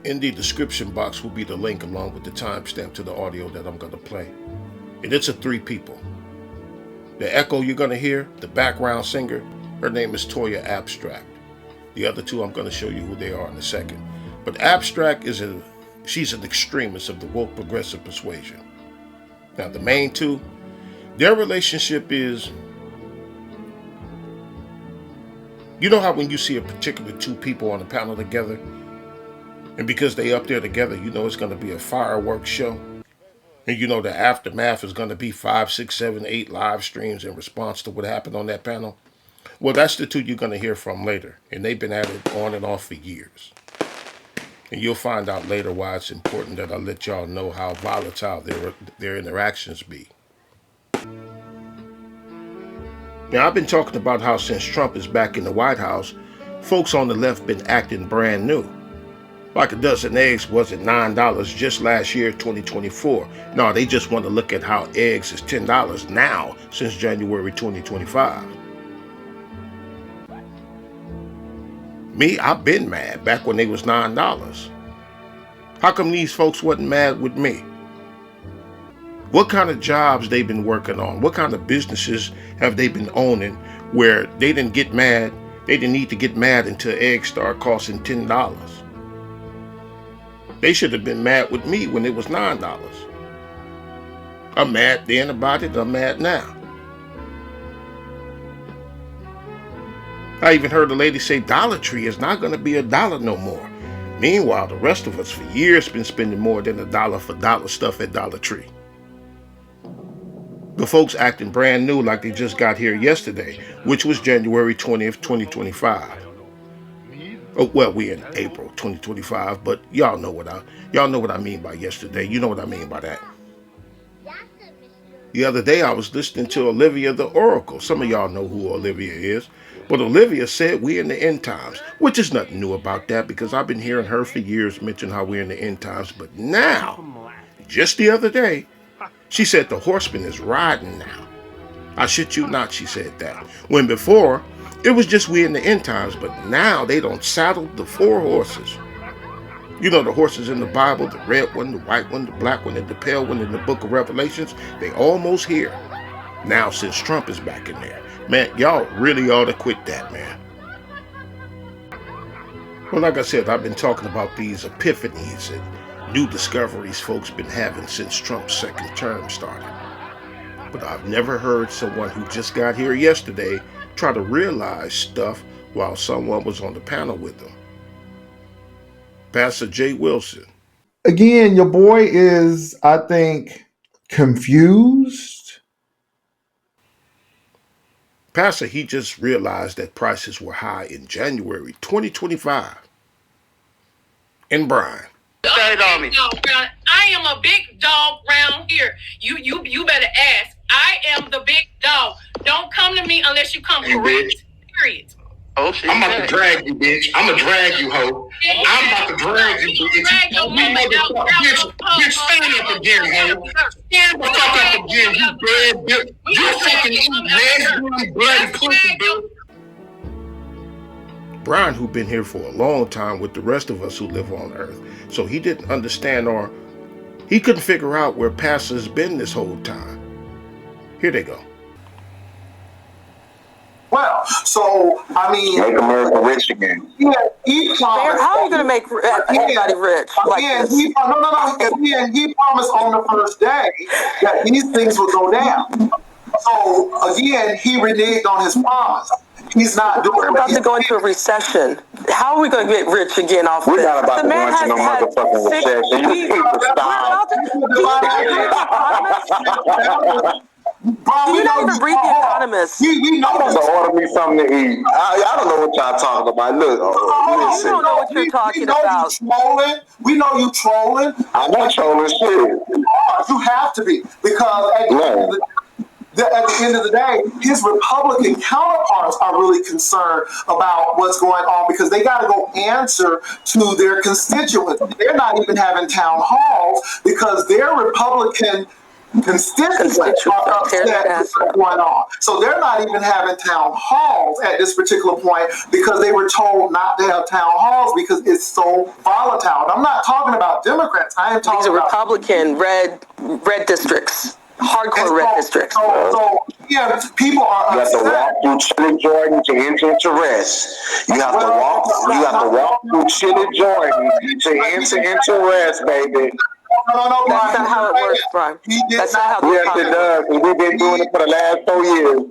In the description box will be the link along with the timestamp to the audio that I'm going to play. And it's of 3 people. The echo you're going to hear, the background singer, her name is Toya Abstract. The other 2, I'm going to show you who they are in a second. But Abstract she's an extremist of the woke progressive persuasion. Now the main 2, their relationship is, you know how when you see a particular 2 people on a panel together, and because they up there together, you know it's going to be a fireworks show. And you know the aftermath is going to be 5, 6, 7, 8 live streams in response to what happened on that panel. Well, that's the 2 you're going to hear from later. And they've been at it on and off for years. And you'll find out later why it's important that I let y'all know how volatile their interactions be. Now, I've been talking about how since Trump is back in the White House, folks on the left been acting brand new. Like a dozen eggs wasn't $9 just last year, 2024. No, they just want to look at how eggs is $10 now since January 2025. Me, I've been mad back when they was $9. How come these folks wasn't mad with me? What kind of jobs they been working on? What kind of businesses have they been owning where they didn't get mad? They didn't need to get mad until eggs start costing $10. They should have been mad with me when it was $9. I'm mad then about it, I'm mad now. I even heard a lady say Dollar Tree is not going to be $1 no more. Meanwhile, the rest of us for years been spending more than $1 for dollar stuff at Dollar Tree. The folks acting brand new like they just got here yesterday, which was January 20th, 2025. Oh, well, we in April 2025, but y'all know what I mean by yesterday. You know what I mean by that. The other day I was listening to Olivia the Oracle. Some of y'all know who Olivia is. But Olivia said we in the end times, which is nothing new about that because I've been hearing her for years mention how we're in the end times. But now, just the other day, she said the horseman is riding now. I shit you not, she said that. When before, it was just we in the end times, but now they don't saddle the 4 horses. You know the horses in the Bible, the red one, the white one, the black one, and the pale one in the book of Revelations, they almost here. Now since Trump is back in there. Man, y'all really ought to quit that, man. Well, like I said, I've been talking about these epiphanies and new discoveries folks been having since Trump's second term started. But I've never heard someone who just got here yesterday try to realize stuff while someone was on the panel with them. Pastor Jay Wilson. Again, your boy is, I think, confused. Pastor, he just realized that prices were high in January 2025. And Brian. I am a big dog round here. You better ask. I am the big dog. Don't come to me unless you come correct. Period. Oh, I'm about to drag you, bitch. I'm gonna drag you, ho. I'm about to drag you, bitch. Bitch, stand up again, ho. Stand the fuck up again, you bad bitch. You fucking eat nasty, bloody pussy, dude. Brian, who been here for a long time with the rest of us who live on Earth, so he didn't understand or he couldn't figure out where Pastor's been this whole time. Here they go. Well, so I mean, make America rich again. Yeah, he promised. How are you going to make anybody rich? Again, he promised on the first day that these things would go down. So again, he reneged on his promise. He's not doing. We're about to go into a recession. How are we going to get rich again off We're this? not about to go into no motherfucking recession. You need to stop. You're not even breathe the economists. We know I'm gonna order me something to eat. I don't know what y'all talking about. Look, you don't know what you're talking about. We know you trolling. I'm not trolling shit. You have to be because at the end of the day, his Republican counterparts are really concerned about what's going on because they got to go answer to their constituents. They're not even having town halls because their Republican constituents are upset with what's going on. So they're not even having town halls at this particular point because they were told not to have town halls because it's so volatile. And I'm not talking about Democrats. I am talking These are about Republican red districts, hardcore red districts. So yeah, people are You have to upset. walk through Chili, Jordan to enter into rest. You have to walk through Chili, Jordan to enter into rest, baby. No, That's Brian, not how it works, Brian. He did That's not how Yes, it does. And we've been doing it for the last 4 years.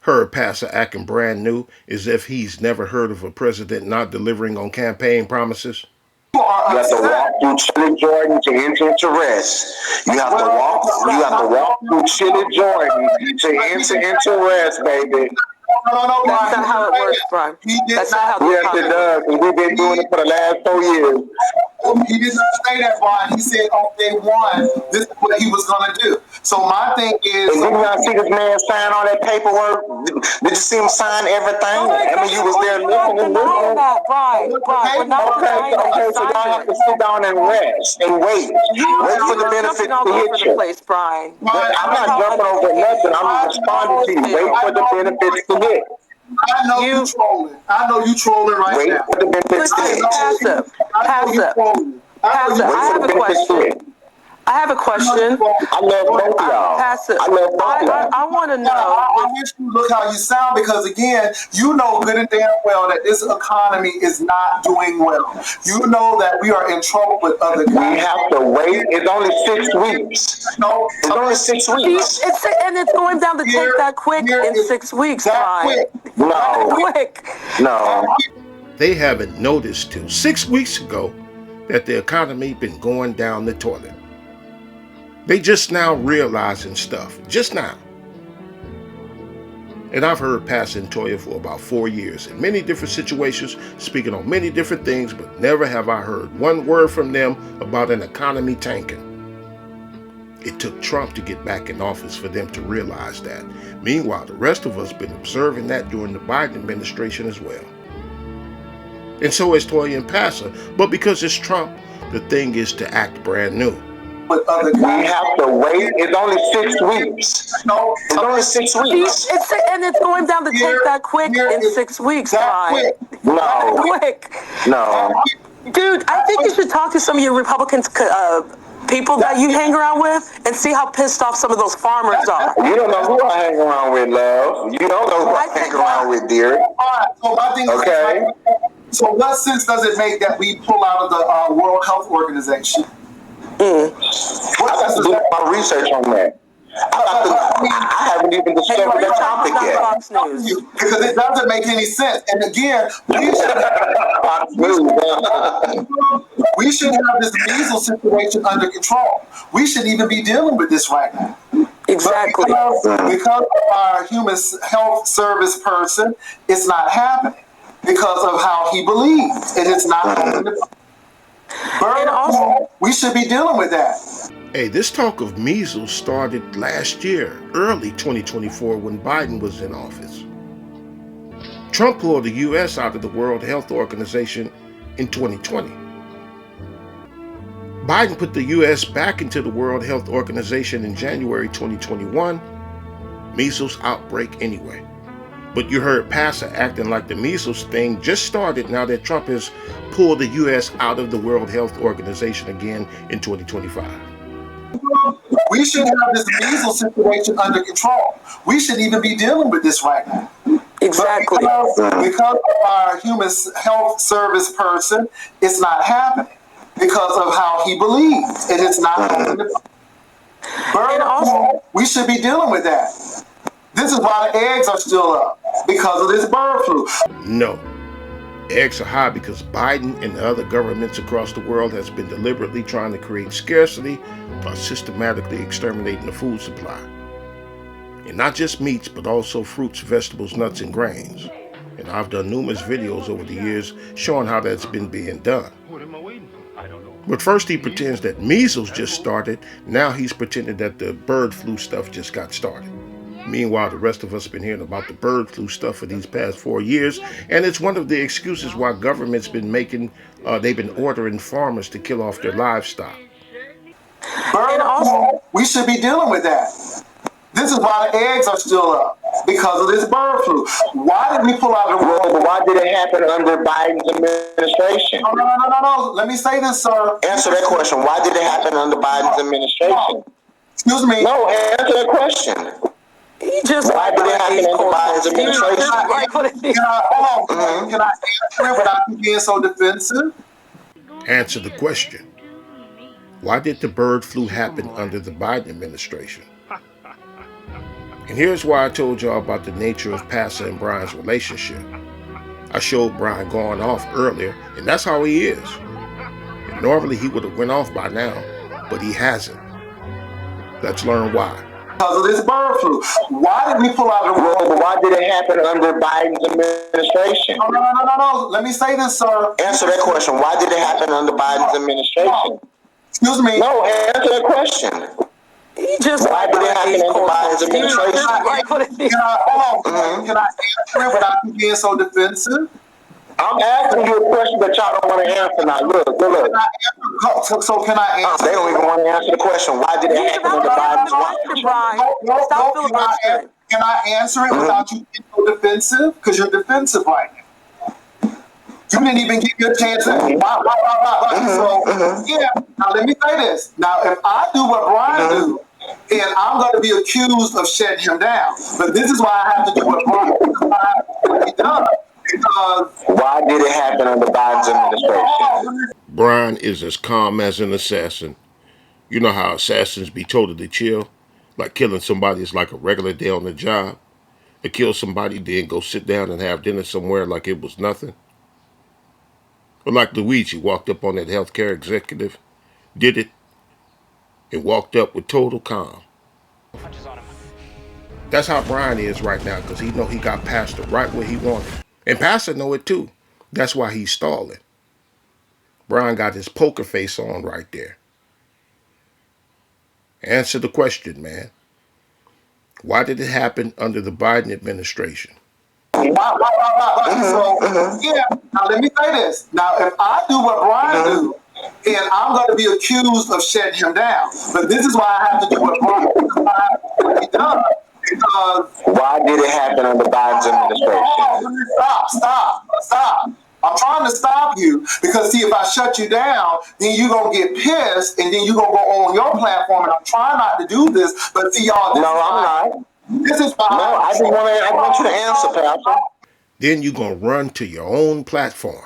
Heard Pastor acting brand new as if he's never heard of a president not delivering on campaign promises. People are You have to upset. walk through Chili, Jordan to enter into rest. You have to walk through Chili, Jordan to enter into rest, baby. No, Brian. That's not how it works, Brian. He did That's not. not how Yes, it does. And we've been doing it for the last 4 years. He did not say that, Brian. He said on day one, this is what he was going to do. So my thing is, And did you not see this man sign all that paperwork? Did you see him sign everything? I mean, you was there listening. Brian, we're not denying that Okay, you so y'all signed have it. to sit down and rest and wait. Wait for the benefits Jumping all to over hit the you. place, Brian. But I'm not jumping over nothing. I'm responding to you. Wait for the benefits to hit. I know you trolling. I know you trolling right Wait now. for the benefits to hit. Passive. I know you trolling. I know you Passive. I Wait have for a the benefits to question. hit. I have a question. I love both of y'all. Passive. I love both of y'all. I want to I know. wish you look how you sound because again, you know good and damn well that this economy is not doing well. You know that we are in trouble with other We countries. have to wait. It's only 6 weeks. No, It's only 6 weeks. It's going down the tank that quick Here in is 6 weeks, that Brian. quick. No, Quick. no. They haven't noticed till 6 weeks ago that the economy been going down the toilet. They just now realizing stuff, just now. And I've heard Pastor and Toya for about 4 years in many different situations, speaking on many different things, but never have I heard one word from them about an economy tanking. It took Trump to get back in office for them to realize that. Meanwhile, the rest of us been observing that during the Biden administration as well. And so is Toya and Pastor, but because it's Trump, the thing is to act brand new. With other We countries. have to wait. It's only 6 weeks. No, It's only 6 weeks. It's going down the tank that quick in 6 weeks, that Brian. quick. No, Quick. no. Dude, I think you should talk to some of your Republicans, people that you hang around with, and see how pissed off some of those farmers are. You don't know who I hang around with, love. You don't know who I hang around with, dear. All right, so my thing is, Okay. so what sense does it make that we pull out of the World Health Organization? I got to do my research on that. I haven't even discovered that topic Not yet. Fox News. Because it doesn't make any sense. And again, Fox News, we should have this measles situation under control. We should even be dealing with this right now. Exactly. But because of our human health service person, it's not happening because of how he believes, and it's not happening. And also- We should be dealing with that. Hey, this talk of measles started last year, early 2024, when Biden was in office. Trump pulled the U.S. out of the World Health Organization in 2020. Biden put the U.S. back into the World Health Organization in January 2021. Measles outbreak anyway. But you heard Pastor acting like the measles thing just started now that Trump has pulled the U.S. out of the World Health Organization again in 2025. We should have this measles situation under control. We should even be dealing with this right now. Exactly. But because of our human health service person, it's not happening because of how he believes, and it's not happening. And also- We should be dealing with that. This is why the eggs are still up, because of this bird flu. No. Eggs are high because Biden and the other governments across the world has been deliberately trying to create scarcity by systematically exterminating the food supply. And not just meats, but also fruits, vegetables, nuts, and grains. And I've done numerous videos over the years showing how that's been being done. But first he pretends that measles just started, now he's pretending that the bird flu stuff just got started. Meanwhile, the rest of us have been hearing about the bird flu stuff for these past 4 years, and it's one of the excuses why government's been they've been ordering farmers to kill off their livestock. Bird flu, We should be dealing with that. This is why the eggs are still up, because of this bird flu. Why did we pull out the Well, but why did it happen under Biden's administration? No. Let me say this, sir. Answer that question. Why did it happen under Biden's administration? Excuse me. No, answer that question. He just Why did it happen under Biden's administration? Can I answer it without you being so defensive? Answer the question. Why did the bird flu happen under the Biden administration? And here's why I told y'all about the nature of Pastor and Brian's relationship. I showed Brian going off earlier, and that's how he is. And normally he would have went off by now, but he hasn't. Let's learn why. Because of this bird flu. Why did we pull out the Well, but why did it happen under Biden's administration? No. Let me say this, sir. Answer that question. Why did it happen under Biden's administration? Excuse me. No, answer that question. He just Why did it happen under Biden's administration? Can I answer it without you being so defensive? I'm asking you a question that y'all don't want to answer now. Look. So can I answer? They don't even want to answer the question. Why did it happen under Biden's watch? Stop filibustering. Can I answer it without you being so defensive? Because you're defensive right now. You didn't even give your chance. So, yeah. Now, let me say this. Now, if I do what Brian do, then I'm going to be accused of shutting him down. But this is why I have to do what Brian does. Because Why did it happen under Biden's administration? Brian is as calm as an assassin. You know how assassins be totally chill? Like killing somebody is like a regular day on the job. They kill somebody, then go sit down and have dinner somewhere like it was nothing. Or like Luigi walked up on that healthcare executive, did it, and walked up with total calm. That's how Brian is right now, because he know he got Pastor right where he wanted. And Pastor know it too. That's why he's stalling. Brian got his poker face on right there. Answer the question, man. Why did it happen under the Biden administration? So, yeah. Now, let me say this. Now, if I do what Brian do, then I'm going to be accused of shutting him down. But this is why I have to do what Brian does. Because Why did it happen under Biden's administration? Stop. I'm trying to stop you because, see, if I shut you down, then you're going to get pissed and then you're going to go on your platform. And I'm trying not to do this, but see, y'all. No, I'm not. This is why. No, I want you to answer, Pastor. Then you're going to run to your own platform.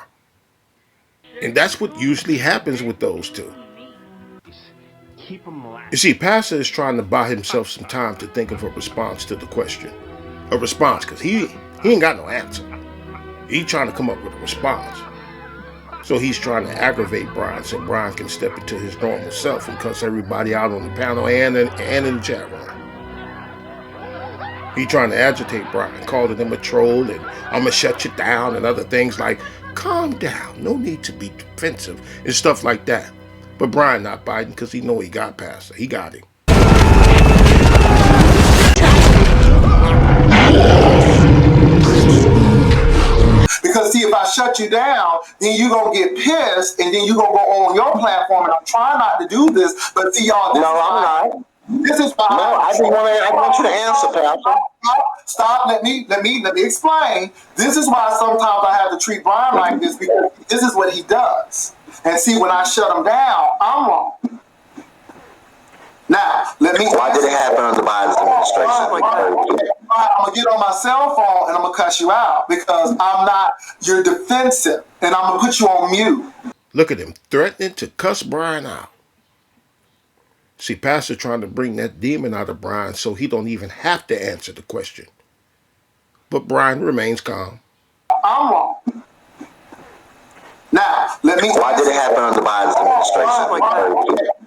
And that's what usually happens with those two. You see, Pastor is trying to buy himself some time to think of a response to the question. A response, because he ain't got no answer. He's trying to come up with a response. So he's trying to aggravate Brian so Brian can step into his normal self and cuss everybody out on the panel and in the chat room. He trying to agitate Brian, calling him a troll and I'm going to shut you down and other things like, calm down, no need to be defensive and stuff like that. But Brian not Biden because he know he got Pastor. He got him. Because, see, if I shut you down, then you're going to get pissed and then you're going to go on your platform. And I'm trying not to do this, but see, y'all. No, I'm not. This is why. No, I want you to answer, Pastor. Stop. Let me explain. This is why sometimes I have to treat Brian like this, because this is what he does. And see, when I shut him down, I'm wrong. Now, let me. Why did it happen under Biden's administration? I'm gonna get on my cell phone and I'm gonna cuss you out because I'm not. You're defensive, and I'm gonna put you on mute. Look at him threatening to cuss Brian out. See, Pastor trying to bring that demon out of Brian so he don't even have to answer the question. But Brian remains calm. I'm wrong. Now, let me. Why did it happen under Biden's administration?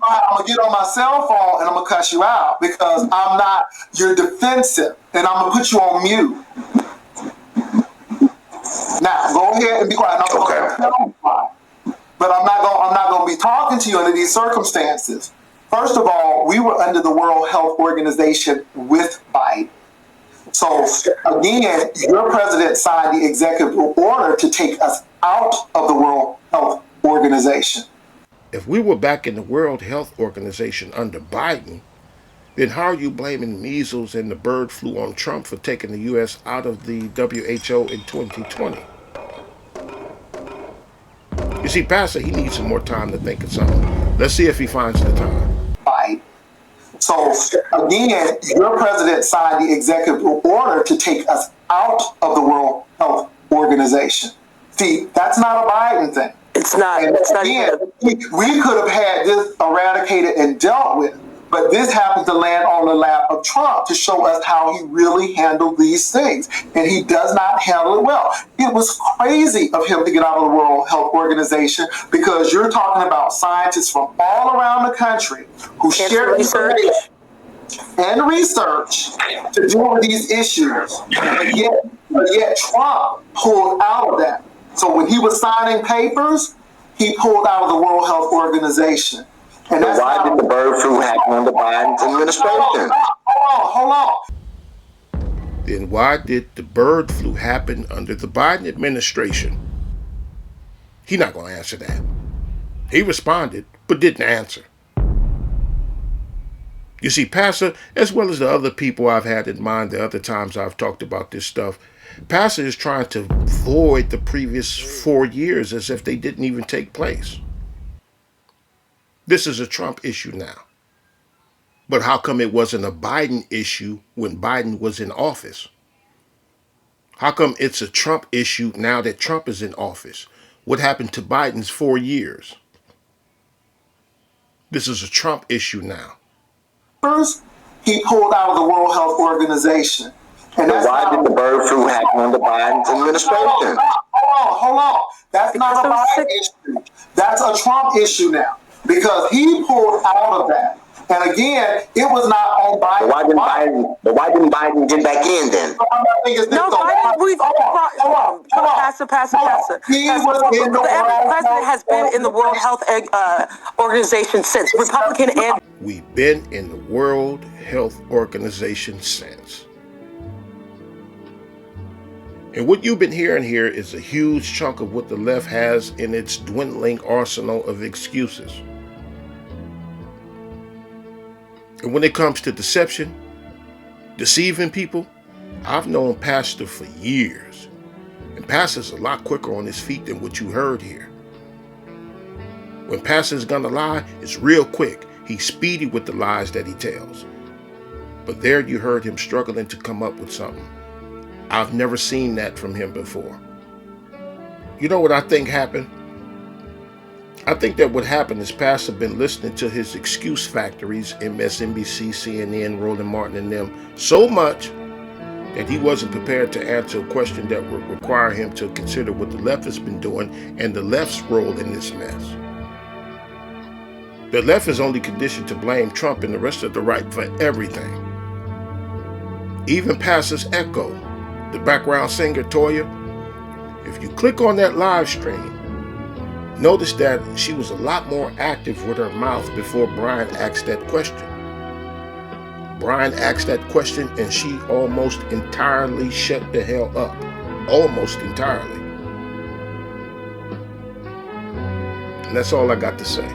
I'm gonna get on my cell phone and I'm gonna cuss you out because I'm not. You're defensive, and I'm gonna put you on mute. Now, go ahead and be quiet. But I'm not gonna be talking to you under these circumstances. First of all, we were under the World Health Organization with Biden. So again, your president signed the executive order to take us out of the World Health Organization. If we were back in the World Health Organization under Biden, then how are you blaming measles and the bird flu on Trump for taking the U.S. out of the WHO in 2020? You see, Pastor, he needs some more time to think of something. Let's see if he finds the time. Right. So again, your president signed the executive order to take us out of the World Health Organization. See, that's not a Biden thing. It's not. And It's not again, even. we could have had this eradicated and dealt with, but this happened to land on the lap of Trump to show us how he really handled these things. And he does not handle it well. It was crazy of him to get out of the World Health Organization because you're talking about scientists from all around the country who share research. information and research to deal with these issues. But yet Trump pulled out of that. So when he was signing papers, he pulled out of the World Health Organization. And that's why did the bird flu happen under Biden's administration? Hold on. Then why did the bird flu happen under the Biden administration? He's not going to answer that. He responded, but didn't answer. You see, Pastor, as well as the other people I've had in mind the other times I've talked about this stuff, Pastor is trying to void the previous 4 years as if they didn't even take place. This is a Trump issue now. But how come it wasn't a Biden issue when Biden was in office? How come it's a Trump issue now that Trump is in office? What happened to Biden's 4 years? This is a Trump issue now. First, he pulled out of the World Health Organization. And that's why did the bird flu happen under Biden's administration? Hold on. That's not a Biden issue. That's a Trump issue now. Because he pulled out of that. And again, it was not on Biden. Why didn't Biden get back in then? No, Biden, we've Pastor. He was in the Every president has been in the World Health Organization since, Republican and... We've been in the World Health Organization since. And what you've been hearing here is a huge chunk of what the left has in its dwindling arsenal of excuses. And when it comes to deception, deceiving people, I've known Pastor for years. And Pastor's a lot quicker on his feet than what you heard here. When Pastor's gonna lie, it's real quick. He's speedy with the lies that he tells. But there you heard him struggling to come up with something. I've never seen that from him before. You know what I think happened? I think that what happened is Pastor been listening to his excuse factories, MSNBC, CNN, Roland Martin and them, so much that he wasn't prepared to answer a question that would require him to consider what the left has been doing and the left's role in this mess. The left is only conditioned to blame Trump and the rest of the right for everything. Even Pastor's echo, the background singer Toya, if you click on that live stream, notice that she was a lot more active with her mouth before Brian asked that question. Brian asked that question and she almost entirely shut the hell up. Almost entirely. And that's all I got to say.